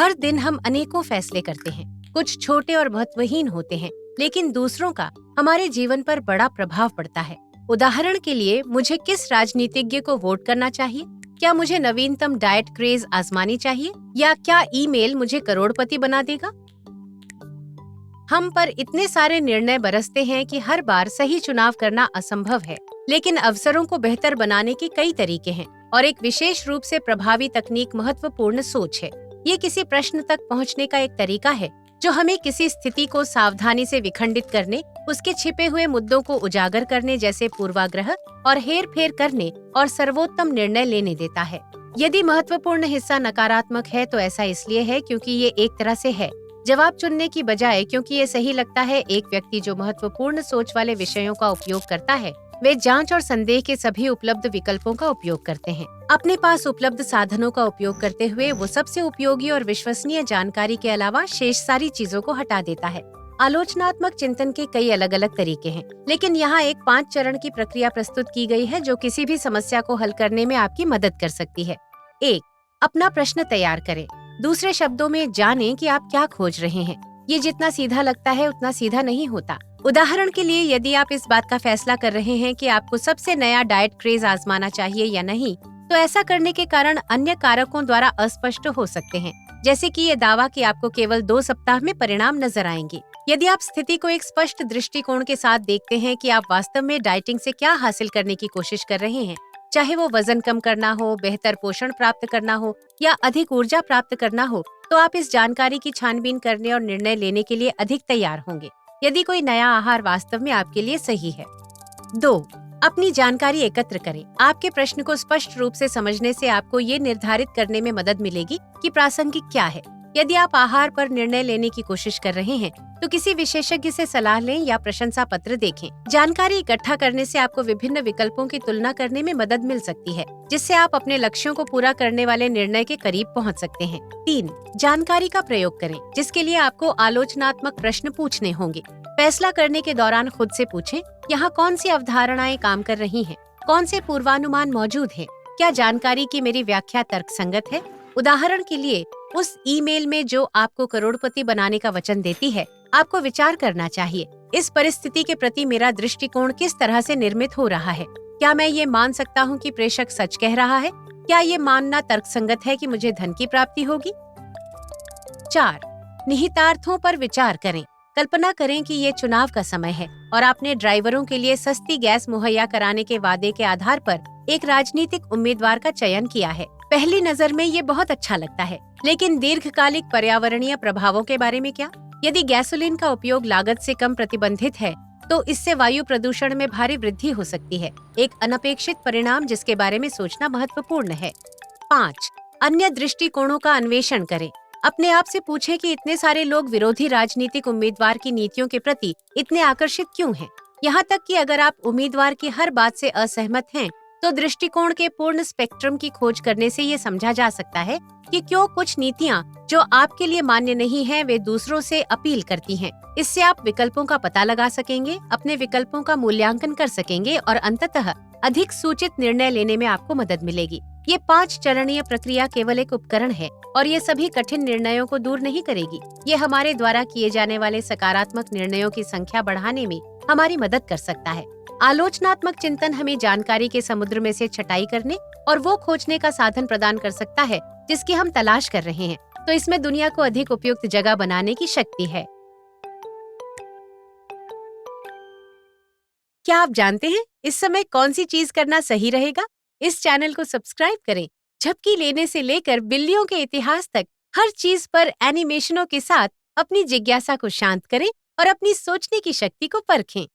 हर दिन हम अनेकों फैसले करते हैं, कुछ छोटे और महत्वहीन होते हैं, लेकिन दूसरों का हमारे जीवन पर बड़ा प्रभाव पड़ता है। उदाहरण के लिए, मुझे किस राजनीतिज्ञ को वोट करना चाहिए? क्या मुझे नवीनतम डाइट क्रेज आजमानी चाहिए? या क्या ईमेल मुझे करोड़पति बना देगा? हम पर इतने सारे निर्णय बरसते हैं कि हर बार सही चुनाव करना असंभव है, लेकिन अवसरों को बेहतर बनाने के कई तरीके हैं और एक विशेष रूप से प्रभावी तकनीक महत्वपूर्ण सोच है। ये किसी प्रश्न तक पहुंचने का एक तरीका है जो हमें किसी स्थिति को सावधानी से विखंडित करने, उसके छिपे हुए मुद्दों को उजागर करने जैसे पूर्वाग्रह और हेर-फेर करने और सर्वोत्तम निर्णय लेने देता है। यदि महत्वपूर्ण हिस्सा नकारात्मक है तो ऐसा इसलिए है क्योंकि ये एक तरह से है जवाब चुनने की बजाय, क्योंकि ये सही लगता है। एक व्यक्ति जो महत्वपूर्ण सोच वाले विषयों का उपयोग करता है, वे जांच और संदेह के सभी उपलब्ध विकल्पों का उपयोग करते हैं। अपने पास उपलब्ध साधनों का उपयोग करते हुए वो सबसे उपयोगी और विश्वसनीय जानकारी के अलावा शेष सारी चीजों को हटा देता है। आलोचनात्मक चिंतन के कई अलग अलग तरीके हैं, लेकिन यहाँ एक 5 चरण की प्रक्रिया प्रस्तुत की गई है जो किसी भी समस्या को हल करने में आपकी मदद कर सकती है। 1. अपना प्रश्न तैयार करें। दूसरे शब्दों में, जानें कि आप क्या खोज रहे हैं। ये जितना सीधा लगता है उतना सीधा नहीं होता। उदाहरण के लिए, यदि आप इस बात का फैसला कर रहे हैं कि आपको सबसे नया डाइट क्रेज आजमाना चाहिए या नहीं, तो ऐसा करने के कारण अन्य कारकों द्वारा अस्पष्ट हो सकते हैं, जैसे कि ये दावा कि आपको केवल 2 सप्ताह में परिणाम नजर आएंगे। यदि आप स्थिति को एक स्पष्ट दृष्टिकोण के साथ देखते हैं कि आप वास्तव में डाइटिंग से क्या हासिल करने की कोशिश कर रहे हैं, चाहे वो वजन कम करना हो, बेहतर पोषण प्राप्त करना हो या अधिक ऊर्जा प्राप्त करना हो, तो आप इस जानकारी की छानबीन करने और निर्णय लेने के लिए अधिक तैयार होंगे यदि कोई नया आहार वास्तव में आपके लिए सही है। 2. अपनी जानकारी एकत्र करें। आपके प्रश्न को स्पष्ट रूप से समझने से आपको ये निर्धारित करने में मदद मिलेगी कि प्रासंगिक क्या है। यदि आप आहार पर निर्णय लेने की कोशिश कर रहे हैं, तो किसी विशेषज्ञ से सलाह लें या प्रशंसा पत्र देखें। जानकारी इकट्ठा करने से आपको विभिन्न विकल्पों की तुलना करने में मदद मिल सकती है, जिससे आप अपने लक्ष्यों को पूरा करने वाले निर्णय के करीब पहुंच सकते हैं। 3. जानकारी का प्रयोग करें, जिसके लिए आपको आलोचनात्मक प्रश्न पूछने होंगे। फैसला करने के दौरान खुद से पूछें, यहाँ कौन सी अवधारणाएं काम कर रही हैं? कौन से पूर्वानुमान मौजूद हैं? क्या जानकारी की मेरी व्याख्या तर्कसंगत है? उदाहरण के लिए, उस ईमेल में जो आपको करोड़पति बनाने का वचन देती है, आपको विचार करना चाहिए, इस परिस्थिति के प्रति मेरा दृष्टिकोण किस तरह से निर्मित हो रहा है? क्या मैं ये मान सकता हूँ कि प्रेषक सच कह रहा है? क्या ये मानना तर्कसंगत है कि मुझे धन की प्राप्ति होगी? 4. निहितार्थों पर विचार करें। कल्पना करें कि ये चुनाव का समय है और आपने ड्राइवरों के लिए सस्ती गैस मुहैया कराने के वादे के आधार पर एक राजनीतिक उम्मीदवार का चयन किया है। पहली नजर में ये बहुत अच्छा लगता है, लेकिन दीर्घकालिक पर्यावरणीय प्रभावों के बारे में क्या? यदि गैसोलीन का उपयोग लागत से कम प्रतिबंधित है, तो इससे वायु प्रदूषण में भारी वृद्धि हो सकती है, एक अनपेक्षित परिणाम जिसके बारे में सोचना महत्वपूर्ण है। 5. अन्य दृष्टिकोणों का अन्वेषण करें। अपने आप से पूछें कि इतने सारे लोग विरोधी राजनीतिक उम्मीदवार की नीतियों के प्रति इतने आकर्षित क्यों हैं? यहाँ तक कि अगर आप उम्मीदवार की हर बात से असहमत हैं, तो दृष्टिकोण के पूर्ण स्पेक्ट्रम की खोज करने से ये समझा जा सकता है कि क्यों कुछ नीतियाँ जो आपके लिए मान्य नहीं हैं, वे दूसरों से अपील करती हैं। इससे आप विकल्पों का पता लगा सकेंगे, अपने विकल्पों का मूल्यांकन कर सकेंगे और अंततः अधिक सूचित निर्णय लेने में आपको मदद मिलेगी। ये 5 चरणीय प्रक्रिया केवल एक उपकरण है और ये सभी कठिन निर्णयों को दूर नहीं करेगी। ये हमारे द्वारा किए जाने वाले सकारात्मक निर्णयों की संख्या बढ़ाने में हमारी मदद कर सकता है। आलोचनात्मक चिंतन हमें जानकारी के समुद्र में से छटाई करने और वो खोजने का साधन प्रदान कर सकता है जिसकी हम तलाश कर रहे हैं, तो इसमें दुनिया को अधिक उपयुक्त जगह बनाने की शक्ति है। क्या आप जानते हैं इस समय कौन सी चीज करना सही रहेगा? इस चैनल को सब्सक्राइब करें। झपकी लेने से लेकर बिल्लियों के इतिहास तक हर चीज पर एनिमेशनों के साथ अपनी जिज्ञासा को शांत करें और अपनी सोचने की शक्ति को परखें।